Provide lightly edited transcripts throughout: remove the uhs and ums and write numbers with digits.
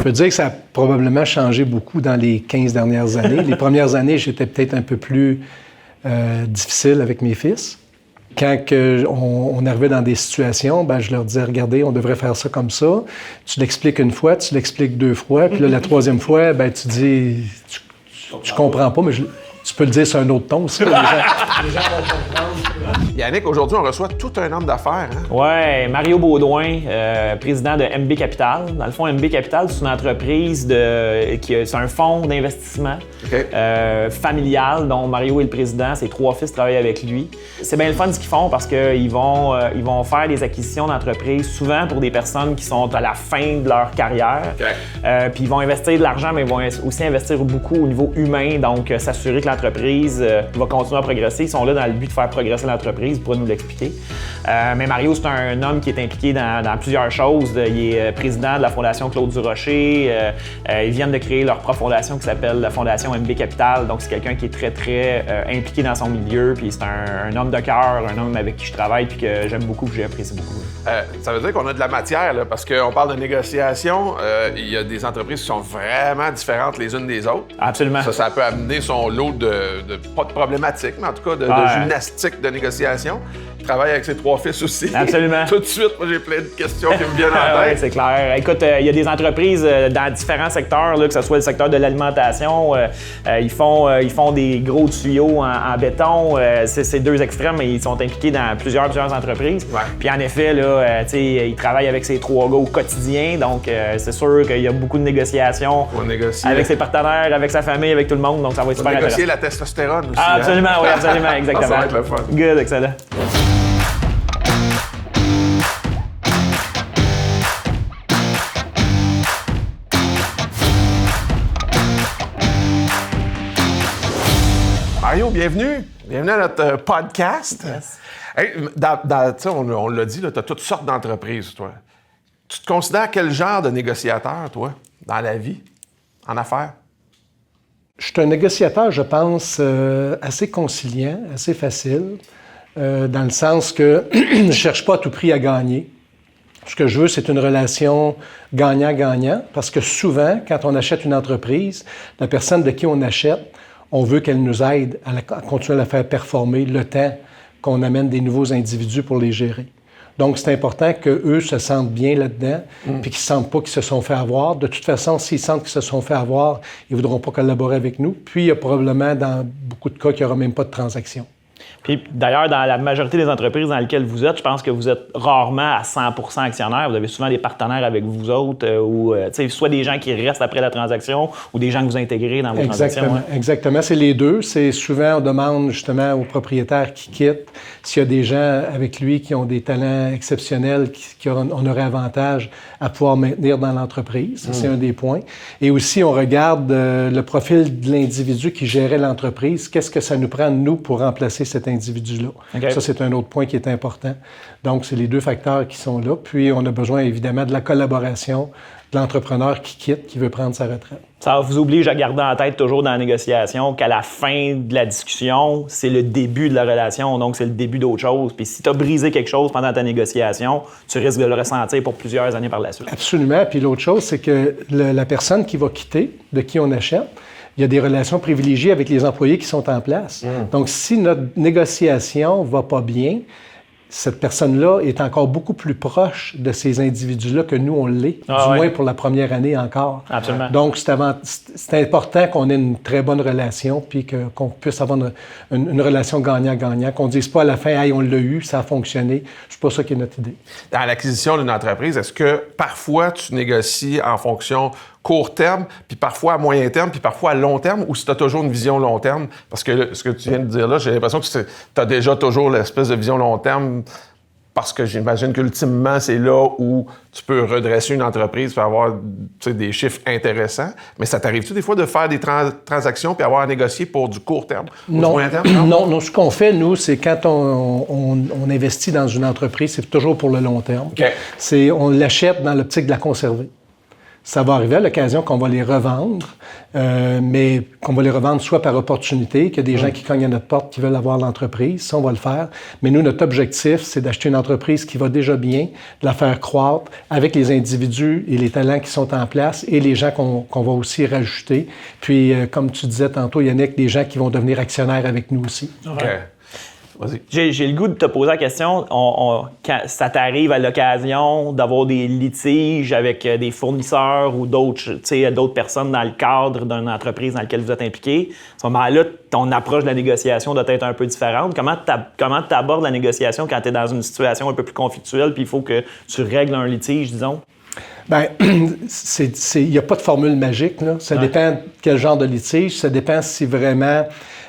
peux dire que ça a probablement changé beaucoup dans les 15 dernières années. Les premières années, j'étais peut-être un peu plus difficile avec mes fils. Quand on arrivait dans des situations, je leur disais, regardez, on devrait faire ça comme ça. Tu l'expliques une fois, tu l'expliques 2 fois, puis là, la 3e fois, tu dis, tu comprends pas, mais tu peux le dire sur un autre ton aussi. Les gens vont comprendre. Yannick, aujourd'hui, on reçoit tout un homme d'affaires. Hein? Oui, Mario Baudouin, président de MB Capital. Dans le fond, MB Capital, c'est une entreprise c'est un fonds d'investissement familial dont Mario est le président. Ses 3 fils travaillent avec lui. C'est bien le fun ce qu'ils font parce qu'ils vont faire des acquisitions d'entreprises souvent pour des personnes qui sont à la fin de leur carrière. Puis ils vont investir de l'argent, mais ils vont aussi investir beaucoup au niveau humain, donc s'assurer que l'entreprise va continuer à progresser. Ils sont là dans le but de faire progresser l'entreprise. Il pourra nous l'expliquer. Mais Mario, c'est un homme qui est impliqué dans plusieurs choses. Il est président de la Fondation Claude Durocher. Ils viennent de créer leur propre fondation qui s'appelle la Fondation MB Capital. Donc, c'est quelqu'un qui est très, très impliqué dans son milieu. Puis c'est un homme de cœur, un homme avec qui je travaille puis que j'aime beaucoup, que j'apprécie beaucoup. Ça veut dire qu'on a de la matière, là, parce qu'on parle de négociation. Il y a des entreprises qui sont vraiment différentes les unes des autres. Absolument. Ça peut amener son lot pas de problématiques, mais en tout cas de gymnastique de négociation. Il travaille avec ses 3 fils aussi. Absolument. Tout de suite, moi, j'ai plein de questions qui me viennent en tête. Oui, c'est clair. Écoute, il y a des entreprises dans différents secteurs, là, que ce soit le secteur de l'alimentation. Ils font des gros tuyaux en béton. C'est 2 extrêmes, mais ils sont impliqués dans plusieurs entreprises. Ouais. Puis en effet, là, ils travaillent avec ces 3 gars au quotidien. Donc, c'est sûr qu'il y a beaucoup de négociations avec ses partenaires, avec sa famille, avec tout le monde. Donc, ça va être super intéressant. Négocier la testostérone aussi. Absolument, oui, absolument, exactement. Ça va être le fun. Good, excellent. Mario, bienvenue. Bienvenue à notre podcast. Yes. Hey, on l'a dit, tu as toutes sortes d'entreprises, toi. Tu te considères quel genre de négociateur, toi, dans la vie, en affaires? Je suis un négociateur, je pense, assez conciliant, assez facile, dans le sens que je ne cherche pas à tout prix à gagner. Ce que je veux, c'est une relation gagnant-gagnant, parce que souvent, quand on achète une entreprise, la personne de qui on achète, on veut qu'elle nous aide à continuer à la faire performer le temps qu'on amène des nouveaux individus pour les gérer. Donc, c'est important qu'eux se sentent bien là-dedans, puis qu'ils ne sentent pas qu'ils se sont fait avoir. De toute façon, s'ils sentent qu'ils se sont fait avoir, ils ne voudront pas collaborer avec nous. Puis, il y a probablement, dans beaucoup de cas, qu'il n'y aura même pas de transaction. Puis d'ailleurs, dans la majorité des entreprises dans lesquelles vous êtes, je pense que vous êtes rarement à 100% actionnaire. Vous avez souvent des partenaires avec vous autres, ou soit des gens qui restent après la transaction, ou des gens que vous intégrez dans vos transactions. Hein? Exactement, c'est les deux. C'est souvent, on demande justement aux propriétaires qui quittent s'il y a des gens avec lui qui ont des talents exceptionnels, on aurait avantage à pouvoir maintenir dans l'entreprise. Ça, c'est un des points. Et aussi, on regarde le profil de l'individu qui gérait l'entreprise. Qu'est-ce que ça nous prend, nous, pour remplacer cet individu-là? Okay. Ça, c'est un autre point qui est important. Donc, c'est les 2 facteurs qui sont là. Puis, on a besoin, évidemment, de la collaboration de l'entrepreneur qui quitte, qui veut prendre sa retraite. Ça vous oblige à garder en tête toujours dans la négociation qu'à la fin de la discussion, c'est le début de la relation, donc c'est le début d'autre chose. Puis si tu as brisé quelque chose pendant ta négociation, tu risques de le ressentir pour plusieurs années par la suite. Absolument. Puis l'autre chose, c'est que la personne qui va quitter, de qui on achète, il y a des relations privilégiées avec les employés qui sont en place. Donc, si notre négociation ne va pas bien, cette personne-là est encore beaucoup plus proche de ces individus-là que nous, on l'est, du moins pour la première année encore. Absolument. Donc, c'est important qu'on ait une très bonne relation puis qu'on puisse avoir une relation gagnant-gagnant, qu'on ne dise pas à la fin « Hey, on l'a eu, ça a fonctionné ». C'est pas ça qui est notre idée. Dans l'acquisition d'une entreprise, est-ce que parfois tu négocies en fonction court terme, puis parfois à moyen terme, puis parfois à long terme, ou si tu as toujours une vision long terme? Parce que ce que tu viens de dire là, j'ai l'impression que tu as déjà toujours l'espèce de vision long terme, parce que j'imagine qu'ultimement, c'est là où tu peux redresser une entreprise et avoir des chiffres intéressants. Mais ça t'arrive-tu des fois de faire des transactions puis avoir à négocier pour du court terme? Non. Du moyen terme? Non. Ce qu'on fait, nous, c'est quand on investit dans une entreprise, c'est toujours pour le long terme. Okay. On l'achète dans l'optique de la conserver. Ça va arriver à l'occasion qu'on va les revendre, mais qu'on va les revendre soit par opportunité, qu'il y a des gens qui cognent à notre porte qui veulent avoir l'entreprise, ça, on va le faire. Mais nous, notre objectif, c'est d'acheter une entreprise qui va déjà bien, de la faire croître avec les individus et les talents qui sont en place et les gens qu'on va aussi rajouter. Puis, comme tu disais tantôt, Yannick, des gens qui vont devenir actionnaires avec nous aussi. OK. Vas-y. J'ai le goût de te poser la question. Quand ça t'arrive à l'occasion d'avoir des litiges avec des fournisseurs ou d'autres personnes dans le cadre d'une entreprise dans laquelle vous êtes impliqué, à ce moment-là, ton approche de la négociation doit être un peu différente. Comment tu abordes la négociation quand tu es dans une situation un peu plus conflictuelle puis il faut que tu règles un litige, disons? Bien, il n'y a pas de formule magique, là. Ça dépend de quel genre de litige. Ça dépend si vraiment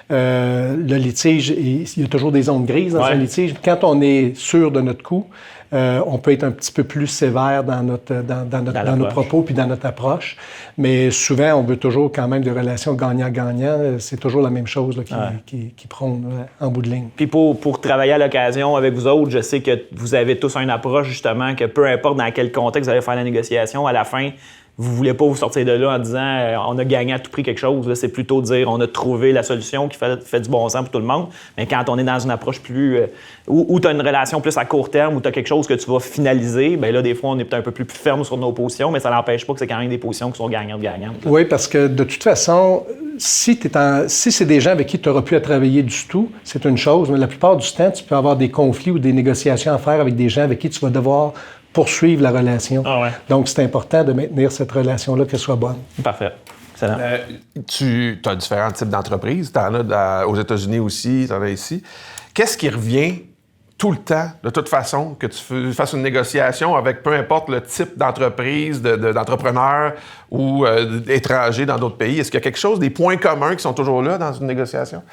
le litige, il y a toujours des zones grises dans un litige. Quand on est sûr de notre coup, on peut être un petit peu plus sévère dans nos propos puis dans notre approche. Mais souvent, on veut toujours quand même des relations gagnant-gagnant. C'est toujours la même chose là, qui prône en bout de ligne. Puis pour travailler à l'occasion avec vous autres, je sais que vous avez tous une approche justement que peu importe dans quel contexte vous allez faire la négociation, à la fin, vous ne voulez pas vous sortir de là en disant on a gagné à tout prix quelque chose. Là, c'est plutôt dire on a trouvé la solution qui fait du bon sens pour tout le monde. Mais quand on est dans une approche plus où tu as une relation plus à court terme, où tu as quelque chose que tu vas finaliser, bien là, des fois, on est peut-être un peu plus ferme sur nos positions, mais ça n'empêche pas que c'est quand même des positions qui sont gagnantes-gagnantes. Oui, parce que de toute façon, si c'est des gens avec qui tu n'auras plus à travailler du tout, c'est une chose, mais la plupart du temps, tu peux avoir des conflits ou des négociations à faire avec des gens avec qui tu vas devoir poursuivre la relation. Donc, c'est important de maintenir cette relation-là, qu'elle soit bonne. Parfait. Excellent. Tu as différents types d'entreprises. Tu en as aux États-Unis aussi, tu en as ici. Qu'est-ce qui revient tout le temps, de toute façon, que tu fasses une négociation avec peu importe le type d'entreprise, d'entrepreneur ou d'étranger dans d'autres pays? Est-ce qu'il y a quelque chose, des points communs qui sont toujours là dans une négociation?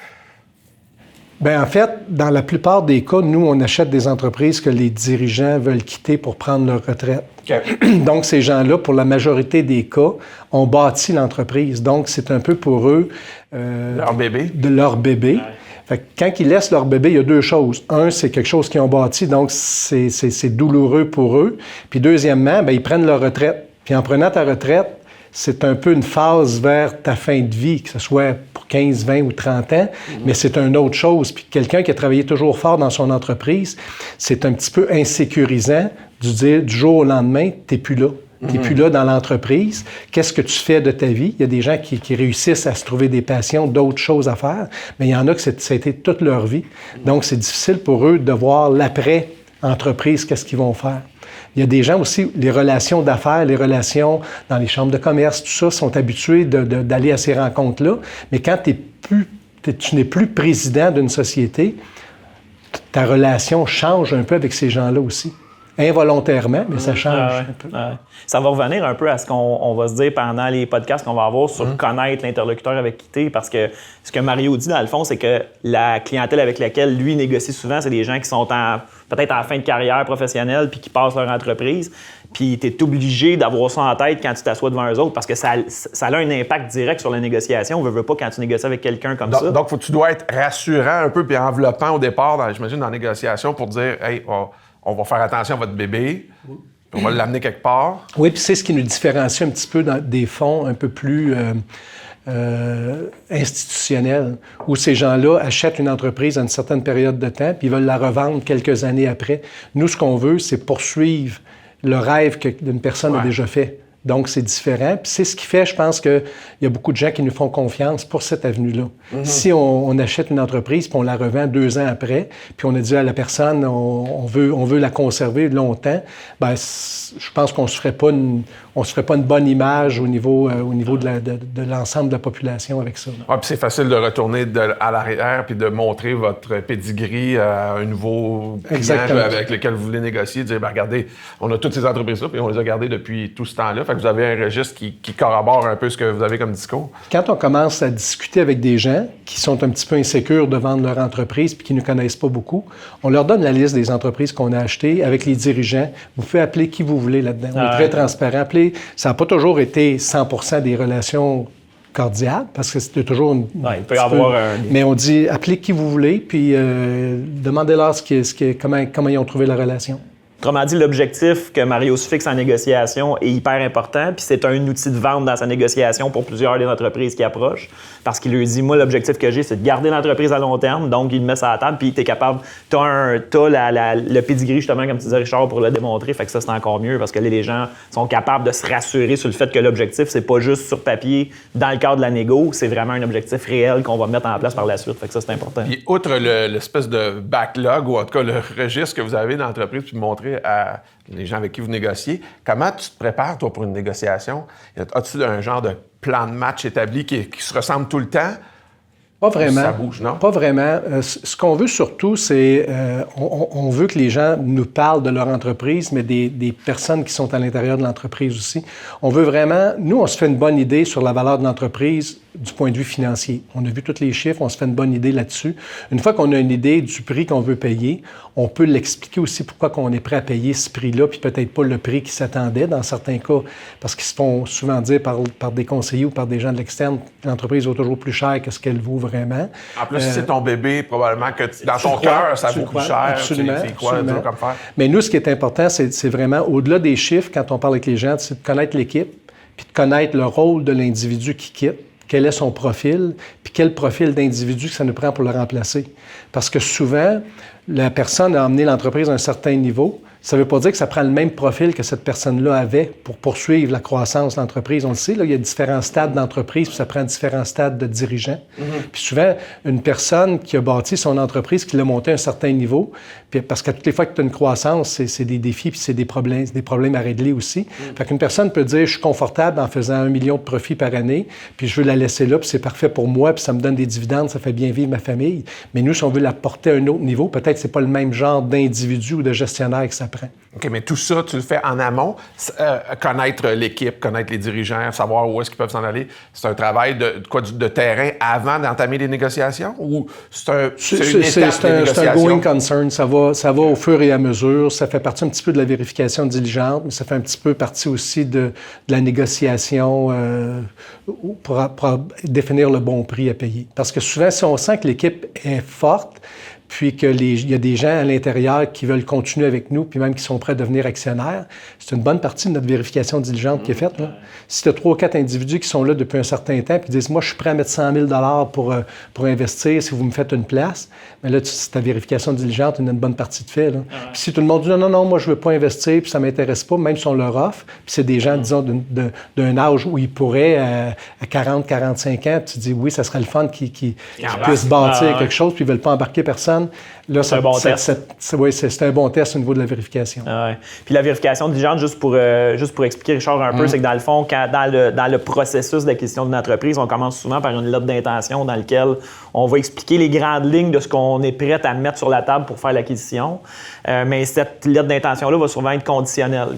Bien, en fait, dans la plupart des cas, nous, on achète des entreprises que les dirigeants veulent quitter pour prendre leur retraite. Okay. Donc, ces gens-là, pour la majorité des cas, ont bâti l'entreprise. Donc, c'est un peu pour eux... leur bébé. De leur bébé. Ouais. Fait que quand ils laissent leur bébé, il y a deux choses. Un, c'est quelque chose qu'ils ont bâti, donc c'est douloureux pour eux. Puis deuxièmement, bien, ils prennent leur retraite. Puis en prenant ta retraite, c'est un peu une phase vers ta fin de vie, que ce soit pour 15, 20 ou 30 ans, mais c'est une autre chose. Puis quelqu'un qui a travaillé toujours fort dans son entreprise, c'est un petit peu insécurisant de du jour au lendemain, t'es plus là. Tu n'es plus là dans l'entreprise. Qu'est-ce que tu fais de ta vie? Il y a des gens qui réussissent à se trouver des passions, d'autres choses à faire, mais il y en a que ça a été toute leur vie. Donc, c'est difficile pour eux de voir l'après-entreprise, qu'est-ce qu'ils vont faire. Il y a des gens aussi, les relations d'affaires, les relations dans les chambres de commerce, tout ça, sont habitués d'aller à ces rencontres-là. Mais quand tu n'es plus président d'une société, ta relation change un peu avec ces gens-là aussi. Involontairement, mais ça change un peu. Ça va revenir un peu à ce qu'on va se dire pendant les podcasts qu'on va avoir sur connaître l'interlocuteur avec qui t'es, parce que ce que Mario dit, dans le fond, c'est que la clientèle avec laquelle lui négocie souvent, c'est des gens qui sont peut-être en fin de carrière professionnelle puis qui passent leur entreprise. Puis tu es obligé d'avoir ça en tête quand tu t'assois devant eux autres, parce que ça a un impact direct sur la négociation. On veut pas quand tu négocies avec quelqu'un comme ça. Donc, tu dois être rassurant un peu puis enveloppant au départ, j'imagine, dans la négociation pour dire « Hey, on va faire attention à votre bébé, on va l'amener quelque part. » Oui, puis c'est ce qui nous différencie un petit peu des fonds un peu plus institutionnels, où ces gens-là achètent une entreprise à une certaine période de temps, puis ils veulent la revendre quelques années après. Nous, ce qu'on veut, c'est poursuivre le rêve qu'une personne a déjà fait. Donc, c'est différent. Puis c'est ce qui fait, je pense qu'il y a beaucoup de gens qui nous font confiance pour cette avenue-là. Si on achète une entreprise puis on la revend 2 ans après, puis on a dit à la personne on veut la conserver longtemps, bien, je pense qu'on se ferait pas une bonne image au niveau de l'ensemble de la population avec ça. Ah, puis c'est facile de retourner à l'arrière puis de montrer votre pedigree à un nouveau client avec lequel vous voulez négocier, de dire regardez, on a toutes ces entreprises-là puis on les a gardées depuis tout ce temps-là. Fait que vous avez un registre qui corrobore un peu ce que vous avez comme discours. Quand on commence à discuter avec des gens qui sont un petit peu insécures de vendre leur entreprise puis qui ne connaissent pas beaucoup, on leur donne la liste des entreprises qu'on a achetées avec les dirigeants. Vous pouvez appeler qui vous voulez là-dedans. On est très transparent. Ça n'a pas toujours été 100% des relations cordiales, parce que c'était toujours il peut y avoir Mais on dit, appelez qui vous voulez, puis demandez-leur comment ils ont trouvé la relation. Autrement dit, l'objectif que Mario se fixe en négociation est hyper important, puis c'est un outil de vente dans sa négociation pour plusieurs des entreprises qui approchent, parce qu'il lui dit, moi, l'objectif que j'ai, c'est de garder l'entreprise à long terme, donc il le met sur la table, puis tu es capable, tu as le pedigree, justement, comme tu disais, Richard, pour le démontrer, fait que ça, c'est encore mieux, parce que les gens sont capables de se rassurer sur le fait que l'objectif, c'est pas juste sur papier, dans le cadre de la négo, c'est vraiment un objectif réel qu'on va mettre en place par la suite, fait que ça, c'est important. Puis, outre l'espèce de backlog, ou en tout cas le registre que vous avez dans l'entreprise, puis montrer à les gens avec qui vous négociez, comment tu te prépares, toi, pour une négociation? As-tu un genre de plan de match établi qui se ressemble tout le temps? Pas vraiment. Ça bouge, non? Pas vraiment. Ce qu'on veut surtout, c'est on veut que les gens nous parlent de leur entreprise, mais des personnes qui sont à l'intérieur de l'entreprise aussi. On veut vraiment... Nous, on se fait une bonne idée sur la valeur de l'entreprise du point de vue financier. On a vu tous les chiffres, on se fait une bonne idée là-dessus. Une fois qu'on a une idée du prix qu'on veut payer, on peut l'expliquer aussi pourquoi on est prêt à payer ce prix-là, puis peut-être pas le prix qui s'attendait dans certains cas, parce qu'ils se font souvent dire par des conseillers ou par des gens de l'externe que l'entreprise vaut toujours plus cher que ce qu'elle vaut vraiment. En plus, si c'est ton bébé, probablement que dans ton cœur, ça vaut plus cher. Absolument. C'est quoi dur comme faire? Mais nous, ce qui est important, c'est vraiment, au-delà des chiffres, quand on parle avec les gens, c'est de connaître l'équipe, puis de connaître le rôle de l'individu qui quitte. Quel est son profil, puis quel profil d'individu que ça nous prend pour le remplacer. Parce que souvent, la personne a emmené l'entreprise à un certain niveau. Ça ne veut pas dire que ça prend le même profil que cette personne-là avait pour poursuivre la croissance de l'entreprise. On le sait, là, il y a différents stades d'entreprise, puis ça prend différents stades de dirigeants. Puis souvent, une personne qui a bâti son entreprise, qui l'a montée à un certain niveau, puis parce qu'à toutes les fois que tu as une croissance, c'est des défis, puis c'est des problèmes à régler aussi. Fait qu'une personne peut dire, je suis confortable en faisant 1 million de profits par année, puis je veux la laisser là, puis c'est parfait pour moi, puis ça me donne des dividendes, ça fait bien vivre ma famille. Mais nous, si on veut la porter à un autre niveau, peut-être que c'est pas le même genre d'individu ou de gestionnaire que ça prend. OK, mais tout ça, tu le fais en amont. Connaître l'équipe, connaître les dirigeants, savoir où est-ce qu'ils peuvent s'en aller. C'est un travail de terrain avant d'entamer les négociations? Ou c'est un going concern. Ça va au fur et à mesure. Ça fait partie un petit peu de la vérification diligente, mais ça fait un petit peu partie aussi de la négociation pour définir le bon prix à payer. Parce que souvent, si on sent que l'équipe est forte, puis qu'il y a des gens à l'intérieur qui veulent continuer avec nous, puis même qui sont prêts à devenir actionnaires, c'est une bonne partie de notre vérification diligente qui est faite. Là. Si tu as 3 ou 4 individus qui sont là depuis un certain temps, puis disent « Moi, je suis prêt à mettre 100 000 $ pour investir si vous me faites une place », mais là, ta vérification diligente, il y a une bonne partie de fait. Là. Puis si tout le monde dit « Non, moi, je ne veux pas investir, puis ça ne m'intéresse pas », même si on leur offre, puis c'est des gens, disons, d'un âge où ils pourraient, à 40, 45 ans, puis tu dis « Oui, ça serait le fun qu'ils puissent bâtir quelque chose, puis ils ne veulent pas embarquer personne », là, c'est un bon test. C'est un bon test au niveau de la vérification. Ouais. Puis la vérification diligente, juste pour expliquer, Richard, un peu, c'est que dans le fond, dans le processus d'acquisition d'une entreprise, on commence souvent par une lettre d'intention dans laquelle on va expliquer les grandes lignes de ce qu'on est prêt à mettre sur la table pour faire l'acquisition. Mais cette lettre d'intention-là va souvent être conditionnelle.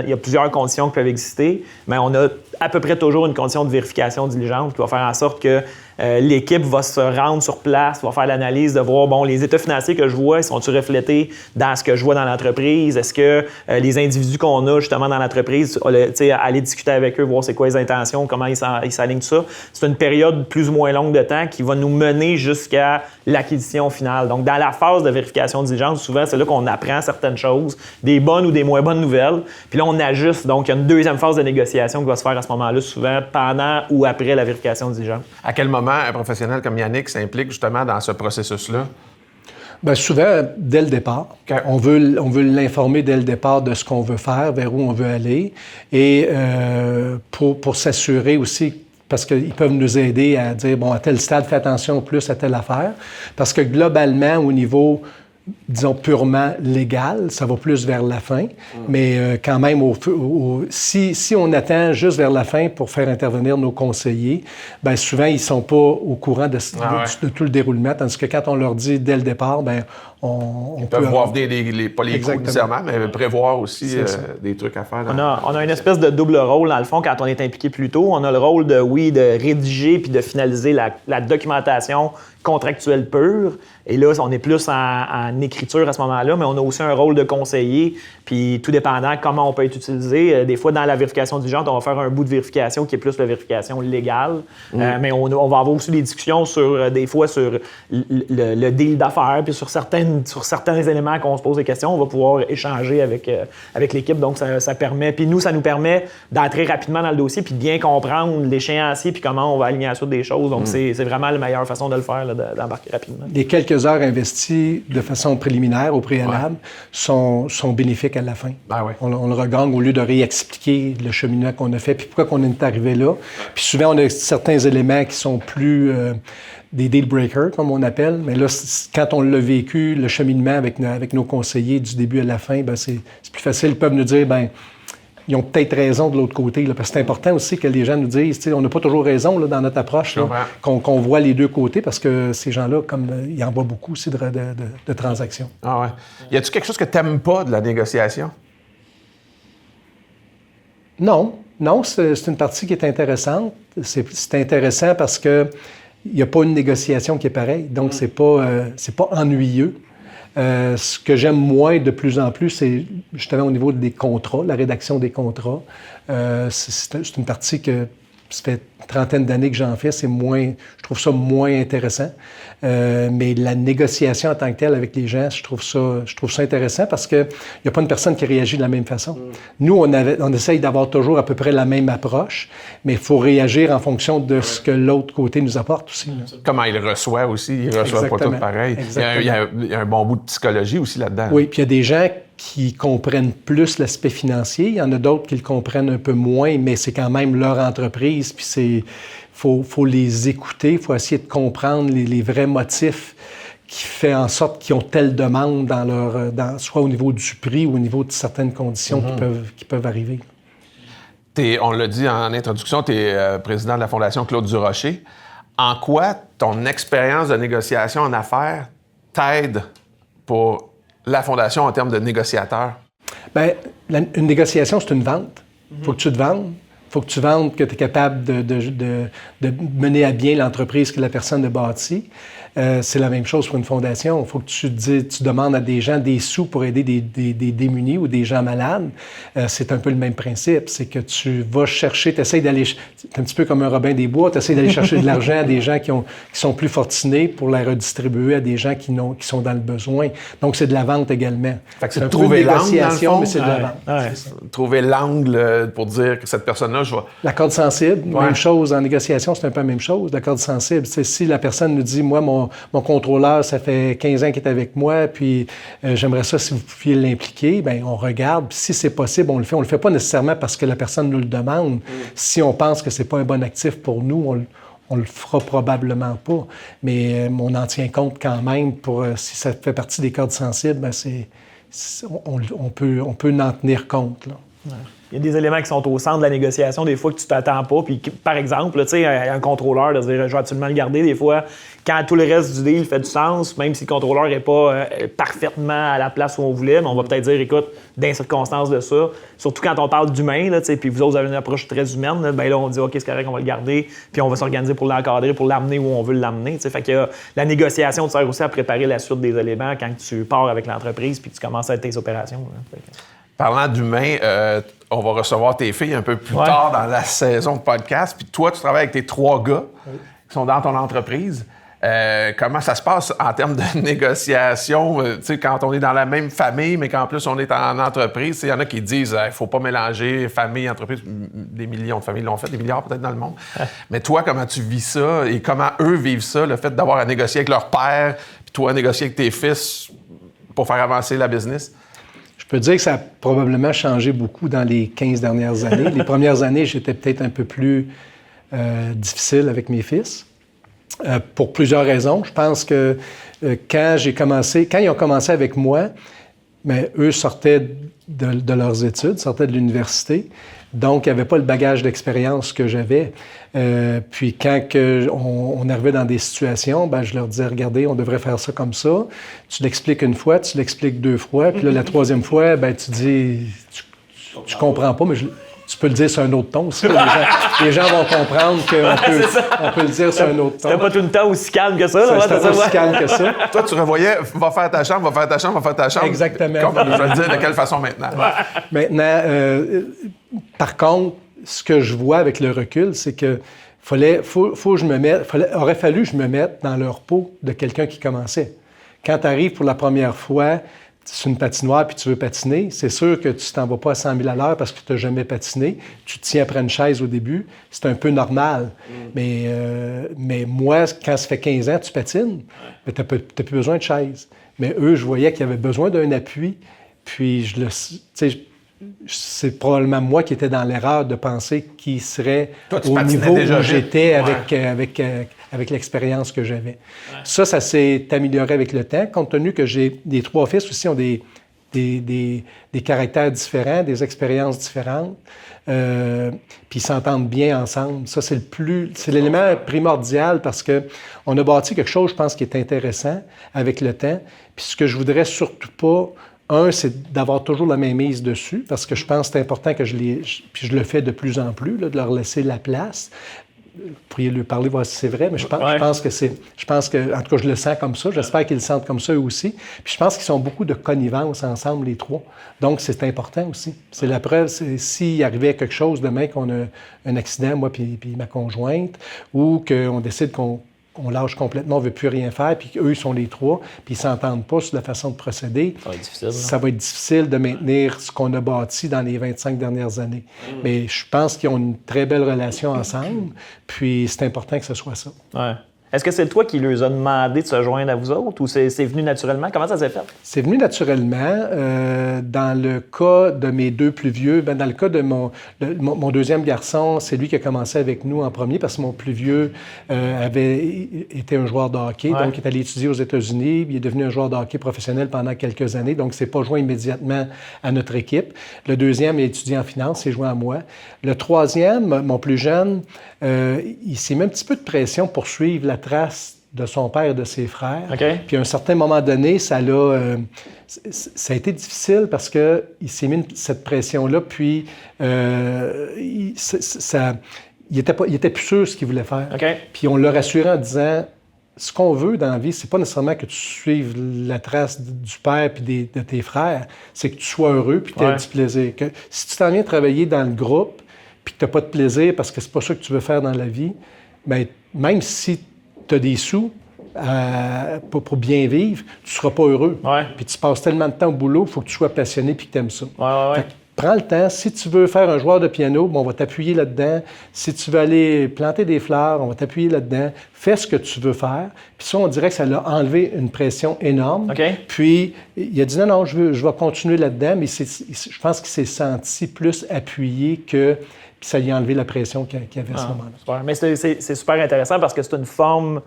Il y a plusieurs conditions qui peuvent exister, mais on a à peu près toujours une condition de vérification diligente qui va faire en sorte que l'équipe va se rendre sur place, va faire l'analyse de voir, bon, les états financiers que je vois, sont-ils reflétés dans ce que je vois dans l'entreprise? Est-ce que les individus qu'on a justement dans l'entreprise, aller discuter avec eux, voir c'est quoi les intentions, comment ils s'alignent tout ça. C'est une période plus ou moins longue de temps qui va nous mener jusqu'à l'acquisition finale. Donc, dans la phase de vérification diligente, souvent, c'est là qu'on apprend certaines choses, des bonnes ou des moins bonnes nouvelles. Puis là, on ajuste. Donc, il y a une deuxième phase de négociation qui va se faire à ce moment-là, souvent pendant ou après la vérification diligente. À quel moment un professionnel comme Yannick s'implique justement dans ce processus-là? Bien, souvent, dès le départ. Okay. On veut l'informer dès le départ de ce qu'on veut faire, vers où on veut aller. Et pour s'assurer aussi, parce qu'ils peuvent nous aider à dire, bon, à tel stade, fais attention plus à telle affaire. Parce que globalement, au niveau, disons, purement légal, ça va plus vers la fin. Mais quand même, si on attend juste vers la fin pour faire intervenir nos conseillers, bien souvent, ils ne sont pas au courant de tout le déroulement. Tandis que quand on leur dit dès le départ, bien, on peut voir venir pas les coûts nécessairement, mais prévoir aussi des trucs à faire. On a une espèce de double rôle, dans le fond, quand on est impliqué plus tôt. On a le rôle de rédiger puis de finaliser la documentation contractuelle pure. Et là, on est plus en écriture à ce moment-là, mais on a aussi un rôle de conseiller. Puis tout dépendant comment on peut être utilisé. Des fois, dans la vérification diligente, on va faire un bout de vérification qui est plus la vérification légale. Mais on va avoir aussi des discussions des fois sur le deal d'affaires, puis sur certains sur certains éléments qu'on se pose des questions, on va pouvoir échanger avec l'équipe. Donc, ça permet... Puis nous, ça nous permet d'entrer rapidement dans le dossier puis de bien comprendre l'échéancier puis comment on va aligner la suite des choses. Donc, c'est vraiment la meilleure façon de le faire, là, d'embarquer rapidement. Les quelques heures investies de façon préliminaire, au préalable, sont bénéfiques à la fin. Ah ouais. On le regagne au lieu de réexpliquer le cheminement qu'on a fait puis pourquoi on est arrivé là. Puis souvent, on a certains éléments qui sont plus des deal breakers, comme on appelle. Mais là, quand on l'a vécu, le cheminement avec nos conseillers du début à la fin, ben c'est plus facile. Ils peuvent nous dire, ben ils ont peut-être raison de l'autre côté. Là, parce que c'est important aussi que les gens nous disent, on n'a pas toujours raison là, dans notre approche, qu'on voit les deux côtés, parce que ces gens-là, comme ils en voient beaucoup aussi de transactions. Ah ouais. Y a-tu quelque chose que tu n'aimes pas de la négociation? Non, c'est une partie qui est intéressante. C'est intéressant parce que il n'y a pas une négociation qui est pareille, donc c'est pas ennuyeux. Ce que j'aime moins de plus en plus, c'est justement au niveau des contrats, la rédaction des contrats. C'est une partie que ça fait une trentaine d'années que j'en fais, je trouve ça moins intéressant. Mais la négociation en tant que telle avec les gens, je trouve ça intéressant parce qu'il n'y a pas une personne qui réagit de la même façon. Nous, on essaye d'avoir toujours à peu près la même approche, mais il faut réagir en fonction de ce que l'autre côté nous apporte aussi. Là. Comment il reçoit aussi, il reçoit pas tout pareil. Il y a un bon bout de psychologie aussi là-dedans. Oui, puis il y a des gens qui comprennent plus l'aspect financier. Il y en a d'autres qui le comprennent un peu moins, mais c'est quand même leur entreprise, puis faut les écouter, il faut essayer de comprendre les vrais motifs qui font en sorte qu'ils ont telle demande soit au niveau du prix ou au niveau de certaines conditions qui peuvent arriver. On l'a dit en introduction, tu es président de la Fondation Claude Durocher. En quoi ton expérience de négociation en affaires t'aide pour la Fondation en termes de négociateur? Bien, une négociation, c'est une vente. Il faut que tu te vendes. Il faut que tu vendes, que tu es capable de mener à bien l'entreprise que la personne a bâtie. C'est la même chose pour une fondation. Il faut que tu demandes à des gens des sous pour aider des démunis ou des gens malades. C'est un peu le même principe. C'est que tu vas chercher, tu essaies d'aller... C'est un petit peu comme un Robin des Bois. Tu essaies d'aller chercher de l'argent à des gens qui sont plus fortunés pour la redistribuer à des gens qui sont dans le besoin. Donc, c'est de la vente également. Fait que c'est un de trouver peu de négociation, l'angle, mais c'est de la vente. Trouver l'angle pour dire que cette personne-là, je vais... La corde sensible, même chose. En négociation, c'est un peu la même chose. La corde sensible, c'est si la personne nous dit, moi, mon contrôleur, ça fait 15 ans qu'il est avec moi, puis j'aimerais ça si vous pouviez l'impliquer, bien, on regarde. Puis si c'est possible, on le fait. On le fait pas nécessairement parce que la personne nous le demande. Si on pense que c'est pas un bon actif pour nous, on le fera probablement pas. Mais on en tient compte quand même si ça fait partie des cordes sensibles, bien, on peut en tenir compte, là. Ouais. Il y a des éléments qui sont au centre de la négociation, des fois que tu t'attends pas. Puis, par exemple, tu sais, un contrôleur de se dire, je vais absolument le garder. Des fois, quand tout le reste du deal fait du sens, même si le contrôleur n'est pas parfaitement à la place où on voulait, mais on va peut-être dire, écoute, dans les circonstances de ça, surtout quand on parle d'humain, là, tu sais, puis vous autres, vous avez une approche très humaine, là, ben là, on dit, OK, c'est correct, on va le garder, puis on va s'organiser pour l'encadrer, pour l'amener où on veut l'amener. Tu sais. Fait que la négociation te sert aussi à préparer la suite des éléments quand tu pars avec l'entreprise puis tu commences à être tes opérations. Là. Parlant d'humain, on va recevoir tes filles un peu plus tard dans la saison de podcast. Puis toi, tu travailles avec tes 3 gars qui sont dans ton entreprise. Comment ça se passe en termes de négociation? Tu sais, quand on est dans la même famille, mais qu'en plus on est en entreprise, il y en a qui disent il ne faut pas mélanger famille et entreprise. Des millions de familles l'ont fait, des milliards peut-être dans le monde. Mais toi, comment tu vis ça et comment eux vivent ça, le fait d'avoir à négocier avec leur père, puis toi à négocier avec tes fils pour faire avancer la business? Je peux dire que ça a probablement changé beaucoup dans les 15 dernières années. Les premières années, j'étais peut-être un peu plus difficile avec mes fils, pour plusieurs raisons. Je pense que quand ils ont commencé avec moi, mais eux sortaient de leurs études, sortaient de l'université, donc ils n'avaient pas le bagage d'expérience que j'avais. Puis quand on arrivait dans des situations, ben je leur disais, regardez, on devrait faire ça comme ça. Tu l'expliques une fois, tu l'expliques 2 fois, puis là, la 3e fois, ben tu dis, tu comprends pas, mais tu peux le dire sur un autre ton aussi. Les gens vont comprendre qu'on peut le dire sur un autre ton. C'était pas tout le temps aussi calme que ça. C'était pas aussi calme que ça. Toi, tu revoyais, va faire ta chambre, va faire ta chambre, va faire ta chambre. Exactement. Je vais le dire de quelle façon maintenant. Maintenant, par contre, ce que je vois avec le recul, c'est que aurait fallu que je me mette dans leur peau de quelqu'un qui commençait. quand tu arrives pour la première fois sur une patinoire puis tu veux patiner, c'est sûr que tu t'en vas pas à 100 000 à l'heure parce que tu n'as jamais patiné. Tu te tiens après une chaise au début. C'est un peu normal. Mais moi, quand ça fait 15 ans que tu patines, tu n'as plus besoin de chaise. Mais eux, je voyais qu'ils avaient besoin d'un appui. Puis, c'est probablement moi qui étais dans l'erreur de penser qu'ils seraient au niveau où j'étais avec l'expérience que j'avais. Ouais. Ça s'est amélioré avec le temps, compte tenu que les 3 fils aussi ont des caractères différents, des expériences différentes, puis ils s'entendent bien ensemble. Ça, c'est l'élément primordial parce qu'on a bâti quelque chose, je pense, qui est intéressant avec le temps. Puis ce que je voudrais surtout pas, c'est d'avoir toujours la même mise dessus, parce que je pense que c'est important que puis je le fais de plus en plus, là, de leur laisser la place. Vous pourriez lui parler, voir si c'est vrai, mais je pense que, en tout cas, je le sens comme ça. J'espère qu'ils le sentent comme ça eux aussi. Puis je pense qu'ils sont beaucoup de connivence ensemble, les 3. Donc, c'est important aussi. C'est la preuve, s'il arrivait quelque chose demain, qu'on a un accident, moi puis ma conjointe, ou qu'on décide qu'on lâche complètement, on ne veut plus rien faire, puis qu'eux, ils sont les 3, puis ils ne s'entendent pas sur la façon de procéder. Ça va être difficile de maintenir ce qu'on a bâti dans les 25 dernières années. Mais je pense qu'ils ont une très belle relation ensemble, puis c'est important que ce soit ça. Ouais. Est-ce que c'est toi qui leur a demandé de se joindre à vous autres ou c'est venu naturellement? Comment ça s'est fait? C'est venu naturellement. Dans le cas de mes 2 plus vieux, dans le cas de mon deuxième garçon, c'est lui qui a commencé avec nous en premier parce que mon plus vieux avait été un joueur de hockey, donc il est allé étudier aux États-Unis. Il est devenu un joueur de hockey professionnel pendant quelques années, donc il ne s'est pas joint immédiatement à notre équipe. Le deuxième est étudiant en finance, s'est joint à moi. Le troisième, mon plus jeune, il s'est mis un petit peu de pression pour suivre la trace de son père et de ses frères. Okay. Puis à un certain moment donné, ça a été difficile parce qu'il s'est mis cette pression-là, puis il était plus sûr de ce qu'il voulait faire. Okay. Puis on l'a rassuré en disant, ce qu'on veut dans la vie, c'est pas nécessairement que tu suives la trace du père puis de tes frères, c'est que tu sois heureux puis que tu aies du plaisir. Que, si tu t'en viens travailler dans le groupe puis que tu n'as pas de plaisir parce que c'est pas ça que tu veux faire dans la vie, bien, même si tu as des sous pour bien vivre, tu ne seras pas heureux. Puis tu passes tellement de temps au boulot, il faut que tu sois passionné puis que tu aimes ça. Prends le temps. Si tu veux faire un joueur de piano, on va t'appuyer là-dedans. Si tu veux aller planter des fleurs, on va t'appuyer là-dedans. Fais ce que tu veux faire. Puis ça, on dirait que ça l'a enlevé une pression énorme. Puis il a dit non, je vais continuer là-dedans, mais je pense qu'il s'est senti plus appuyé que... Puis ça lui a enlevé la pression qu'il avait à ce moment-là. Super. Mais c'est super intéressant parce que c'est une forme,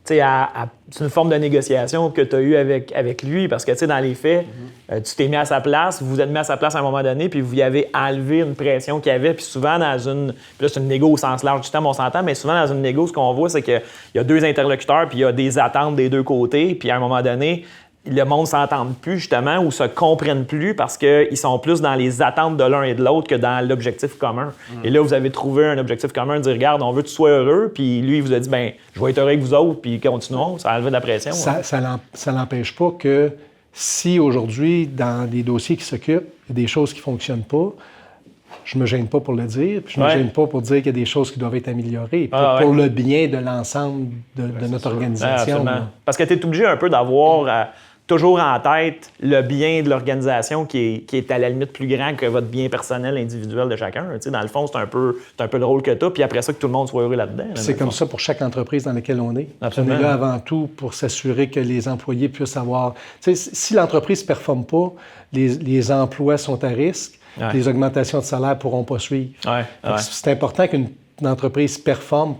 c'est une forme de négociation que tu as eue avec lui parce que, dans les faits, tu t'es mis à sa place, vous vous êtes mis à sa place à un moment donné, puis vous y avez enlevé une pression qu'il y avait. Puis souvent, puis là, c'est une négo au sens large du terme, on s'entend, mais souvent, dans une négo, ce qu'on voit, c'est qu'il y a 2 interlocuteurs, puis il y a des attentes des 2 côtés, puis à un moment donné, le monde ne s'entend plus, justement, ou se comprennent plus parce qu'ils sont plus dans les attentes de l'un et de l'autre que dans l'objectif commun. Et là, vous avez trouvé un objectif commun, de dire, regarde, on veut que tu sois heureux, puis lui, il vous a dit, bien, je vais être heureux avec vous autres, puis continuons, ça a enlevé de la pression. Ça n'empêche pas que si aujourd'hui, dans les dossiers qui s'occupent, il y a des choses qui ne fonctionnent pas, je ne me gêne pas pour le dire, puis je ne me gêne pas pour dire qu'il y a des choses qui doivent être améliorées pour le bien de l'ensemble de notre organisation. Parce que tu es obligé un peu d'avoir... toujours en tête le bien de l'organisation qui est à la limite plus grand que votre bien personnel individuel de chacun. Dans le fond, c'est un peu le rôle que tu as, puis après ça, que tout le monde soit heureux là-dedans. C'est comme ça pour chaque entreprise dans laquelle on est. Absolument. On est là avant tout pour s'assurer que les employés puissent avoir... Si l'entreprise ne performe pas, les emplois sont à risque, les augmentations de salaire ne pourront pas suivre. C'est important qu'une entreprise performe,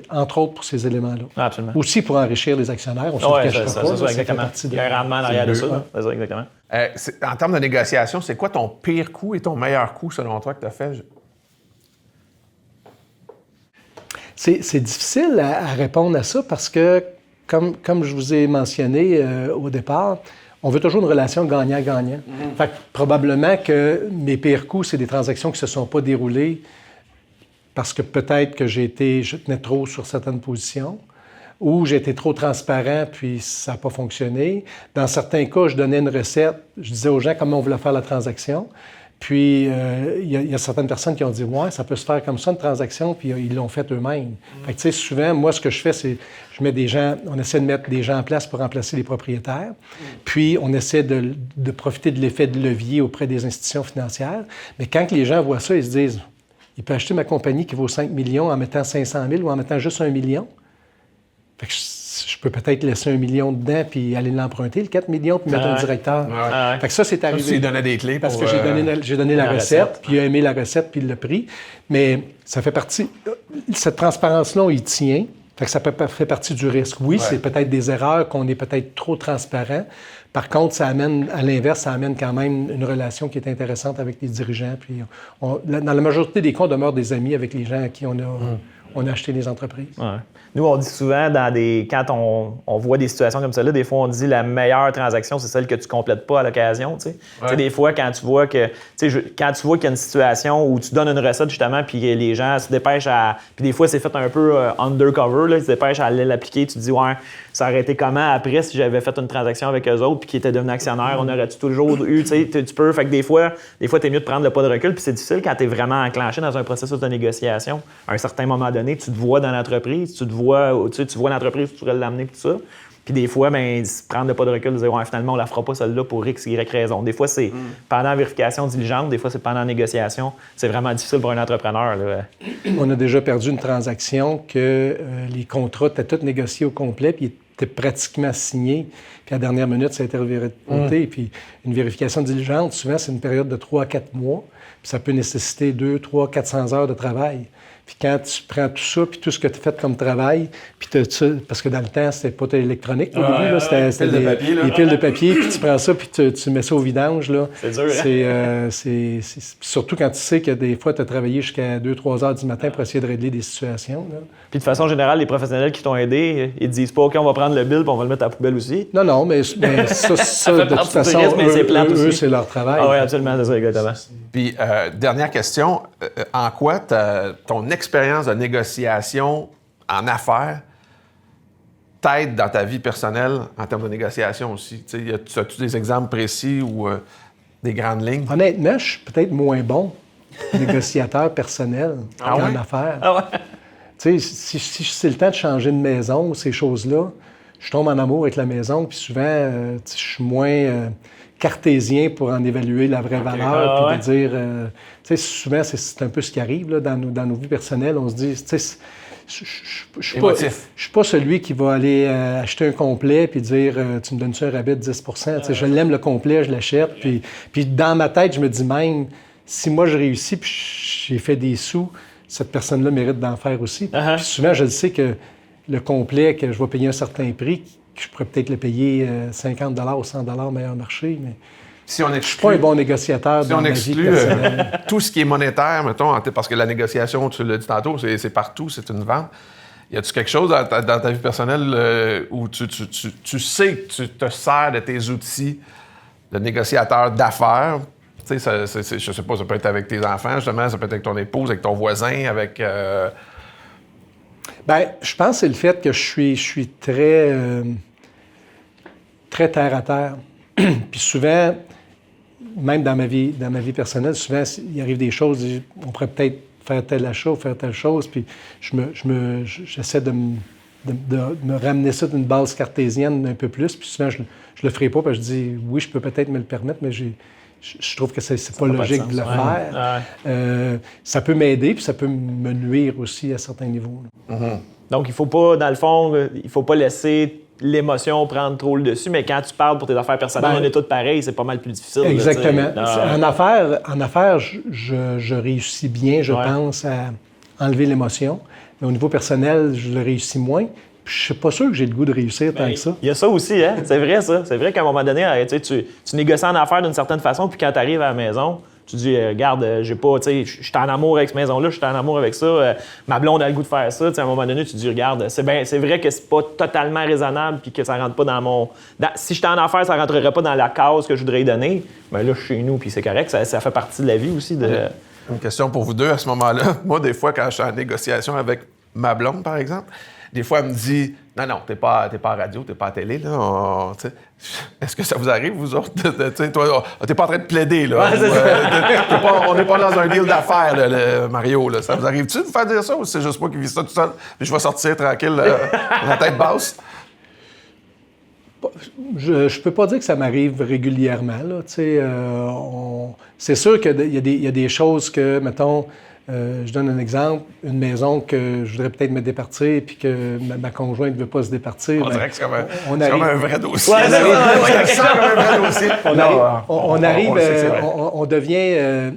entre autres pour ces éléments-là. Absolument. Aussi pour enrichir les actionnaires. On ne se le cachera pas. Ça, exactement. Il y a un rendement en arrière de ça. C'est ça, exactement. En termes de négociation, c'est quoi ton pire coup et ton meilleur coup, selon toi, que tu as fait? C'est difficile à répondre à ça parce que, comme je vous ai mentionné au départ, on veut toujours une relation gagnant-gagnant. Fait que probablement que mes pires coups, c'est des transactions qui ne se sont pas déroulées parce que peut-être que je tenais trop sur certaines positions, ou j'ai été trop transparent, puis ça n'a pas fonctionné. Dans certains cas, je donnais une recette, je disais aux gens comment on voulait faire la transaction, Puis, il y a certaines personnes qui ont dit « Ouais, ça peut se faire comme ça, une transaction », puis ils l'ont fait eux-mêmes. Fait que, tu sais, souvent, moi, ce que je fais, c'est on essaie de mettre des gens en place pour remplacer les propriétaires. Puis, on essaie de profiter de l'effet de levier auprès des institutions financières. Mais quand les gens voient ça, ils se disent « Il peut acheter ma compagnie qui vaut 5 millions en mettant 500 000 ou en mettant juste 1 million. » Fait que je peux peut-être laisser 1 million dedans puis aller l'emprunter, le 4 millions, puis mettre un directeur. Fait que ça, c'est arrivé. Ça, tu lui donnais des clés parce que j'ai donné la recette, puis il a aimé la recette, puis il l'a pris. Mais ça fait partie... Cette transparence-là, on y tient. Fait que ça fait partie du risque. Oui, c'est peut-être des erreurs, qu'on est peut-être trop transparent. Par contre, ça amène, à l'inverse, ça amène quand même une relation qui est intéressante avec les dirigeants. Puis dans la majorité des cas, on demeure des amis avec les gens à qui on a acheté les entreprises. Ouais. Nous, on dit souvent, quand on voit des situations comme celle-là, des fois, on dit la meilleure transaction, c'est celle que tu ne complètes pas à l'occasion. Tu sais, des fois, quand tu vois qu'il y a une situation où tu donnes une recette, justement, puis les gens se dépêchent à... Puis des fois, c'est fait un peu undercover, là, ils se dépêchent à aller l'appliquer. Tu te dis, ouais, ça aurait été comment après si j'avais fait une transaction avec eux autres puis qu'ils étaient devenus actionnaires, on aurait-tu toujours eu, tu sais, tu peux... Fait que des fois, t'es mieux de prendre le pas de recul, puis c'est difficile quand t'es vraiment enclenché dans un processus de négociation. À un certain moment donné, tu te vois dans l'entreprise, tu vois l'entreprise où tu pourrais l'amener, tout ça. Puis des fois, prendre le pas de recul, dire, ouais, finalement, on la fera pas celle-là pour X, Y raison. Des fois, c'est pendant la vérification diligente, des fois, c'est pendant la négociation. C'est vraiment difficile pour un entrepreneur, là. On a déjà perdu une transaction que les contrats étaient tous négociés au complet, puis ils étaient pratiquement signés. Puis à la dernière minute, ça a été remonté. Puis une vérification diligente, souvent, c'est une période de 3 à 4 mois. Puis ça peut nécessiter 200, 300, 400 heures de travail. Puis quand tu prends tout ça, puis tout ce que tu as fait comme travail, puis parce que dans le temps, c'était pas électronique au début, c'était des piles de papier, puis tu prends ça, puis tu mets ça au vidange. Là. C'est dur, c'est surtout quand tu sais que des fois, tu as travaillé jusqu'à 2-3 heures du matin pour essayer de régler des situations. Là. Puis de façon générale, les professionnels qui t'ont aidé, ils te disent pas « OK, on va prendre le bill, puis on va le mettre à la poubelle aussi ». Non, mais ça de toute façon, eux, c'est leur travail. Ah oui, absolument, c'est ça, exactement. Puis, dernière question, en quoi ton expérience de négociation en affaires t'aide dans ta vie personnelle en termes de négociation aussi? As-tu des exemples précis ou des grandes lignes? Honnêtement, je suis peut-être moins bon négociateur personnel qu'en affaires. Ah ouais? Si c'est le temps de changer de maison ou ces choses-là, je tombe en amour avec la maison, puis souvent, je suis moins cartésien pour en évaluer la vraie valeur, puis de dire... souvent, c'est un peu ce qui arrive là, dans nos vies personnelles. On se dit, je suis pas celui qui va aller acheter un complet puis dire tu me donnes-tu un rabais de 10 % Je l'aime le complet, je l'achète. Puis dans ma tête, je me dis même, si moi je réussis puis j'ai fait des sous, cette personne-là mérite d'en faire aussi. Puis souvent, je le sais que le complet, que je vais payer un certain prix, que je pourrais peut-être le payer 50 $ ou 100 $, meilleur marché, mais si on exclut, je suis pas un bon négociateur dans ma vie personnelle. Tout ce qui est monétaire, mettons, parce que la négociation, tu l'as dit tantôt, c'est partout, c'est une vente. Y a-tu quelque chose dans ta vie personnelle où tu sais que tu te sers de tes outils de négociateur d'affaires? Tu sais, je sais pas, ça peut être avec tes enfants, justement, ça peut être avec ton épouse, avec ton voisin, avec... je pense que c'est le fait que je suis très, très terre à terre. Puis souvent, même dans ma vie personnelle, souvent, il arrive des choses, on pourrait peut-être faire tel achat ou faire telle chose, puis j'essaie de me ramener ça d'une base cartésienne un peu plus, puis souvent, je le ferai pas, parce que je dis, oui, je peux peut-être me le permettre, mais je trouve que c'est pas logique de le faire. Ça peut m'aider, puis ça peut me nuire aussi à certains niveaux. Donc, il faut pas, dans le fond, il faut pas laisser l'émotion prendre trop le dessus, mais quand tu parles pour tes affaires personnelles, on est tous pareils, c'est pas mal plus difficile. Exactement. En affaires, je réussis bien, je pense, à enlever l'émotion. Mais au niveau personnel, je le réussis moins. Puis je suis pas sûr que j'ai le goût de réussir tant que ça. Il y a ça aussi, hein? C'est vrai, ça. C'est vrai qu'à un moment donné, tu négocies en affaires d'une certaine façon, puis quand tu arrives à la maison, tu dis, regarde, j'ai pas, tu sais, je suis en amour avec cette maison-là, je suis en amour avec ça, ma blonde a le goût de faire ça. À un moment donné, tu te dis, regarde, c'est vrai que c'est pas totalement raisonnable puis que ça rentre pas dans mon... si j'étais en affaires, ça rentrerait pas dans la case que je voudrais y donner. Mais là, je suis chez nous, puis c'est correct, ça fait partie de la vie aussi. Une question pour vous deux à ce moment-là. Moi, des fois, quand je suis en négociation avec ma blonde, par exemple, des fois, elle me dit « Non, t'es pas à radio, t'es pas à télé, là. Est-ce que ça vous arrive, vous autres? Toi, t'es pas en train de plaider, là. On n'est pas dans un deal d'affaires, là, Mario, là. Ça vous arrive-tu de faire dire ça ou c'est juste moi qui vis ça tout seul puis je vais sortir tranquille, la tête basse? » Je peux pas dire que ça m'arrive régulièrement, là. C'est sûr qu'il y a des choses que, mettons, je donne un exemple, une maison que je voudrais peut-être me départir puis que ma conjointe ne veut pas se départir. On dirait que c'est comme un vrai dossier. Ouais, c'est comme un vrai dossier. On devient...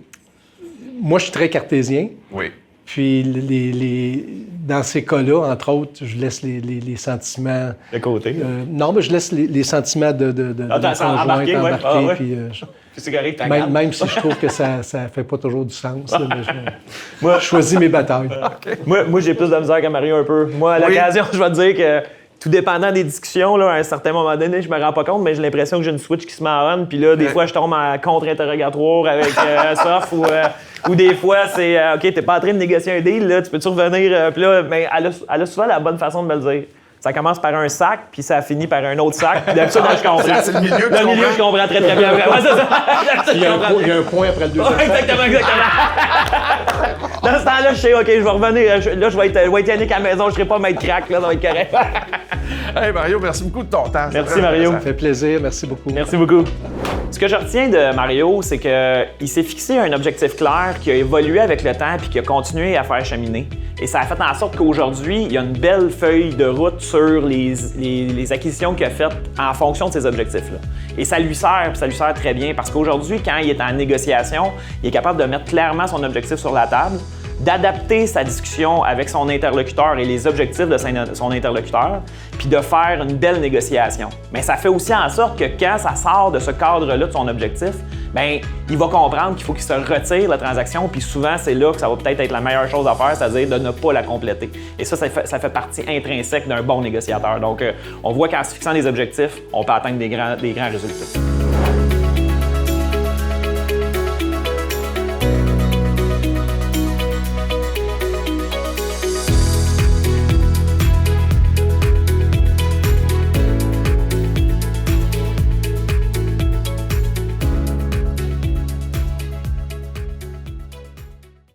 moi, je suis très cartésien. Oui. Puis, dans ces cas-là, entre autres, je laisse les sentiments... De côté. Non, mais je laisse les sentiments de ma conjointe embarquer. Ouais. Puis, c'est correct, même si je trouve que ça fait pas toujours du sens. Là, moi, je choisis mes batailles. Okay. Moi, j'ai plus de misère que Mario un peu. Moi, à l'occasion, je vais te dire que tout dépendant des discussions, là, à un certain moment donné, je me rends pas compte, mais j'ai l'impression que j'ai une switch qui se met en on. Puis là, des fois, je tombe en contre-interrogatoire avec Soph ou des fois, c'est OK, t'es pas en train de négocier un deal, là, tu peux-tu revenir? Puis là, mais elle a souvent la bonne façon de me le dire. Ça commence par un sac, puis ça finit par un autre sac. Puis d'habitude, je comprends. C'est le milieu que le milieu, je comprends très bien. Ouais, c'est ça. Il y a un point après le deuxième sac. Exactement. Dans ce temps-là, je sais, OK, je vais revenir. Je vais être Yannick à la maison, je serai pas maître crack, là, ça va être correct. Hey Mario, merci beaucoup de ton temps. Merci Mario. Ça fait plaisir, merci beaucoup. Merci beaucoup. Ce que je retiens de Mario, c'est qu'il s'est fixé un objectif clair qui a évolué avec le temps puis qui a continué à faire cheminer. Et ça a fait en sorte qu'aujourd'hui, il y a une belle feuille de route sur les acquisitions qu'il a faites en fonction de ces objectifs-là. Et ça lui sert très bien parce qu'aujourd'hui, quand il est en négociation, il est capable de mettre clairement son objectif sur la table, d'adapter sa discussion avec son interlocuteur et les objectifs de son interlocuteur, puis de faire une belle négociation. Mais ça fait aussi en sorte que quand ça sort de ce cadre-là de son objectif, bien, il va comprendre qu'il faut qu'il se retire de la transaction, puis souvent, c'est là que ça va peut-être être la meilleure chose à faire, c'est-à-dire de ne pas la compléter. Et ça fait partie intrinsèque d'un bon négociateur. Donc, on voit qu'en se fixant des objectifs, on peut atteindre des grands résultats.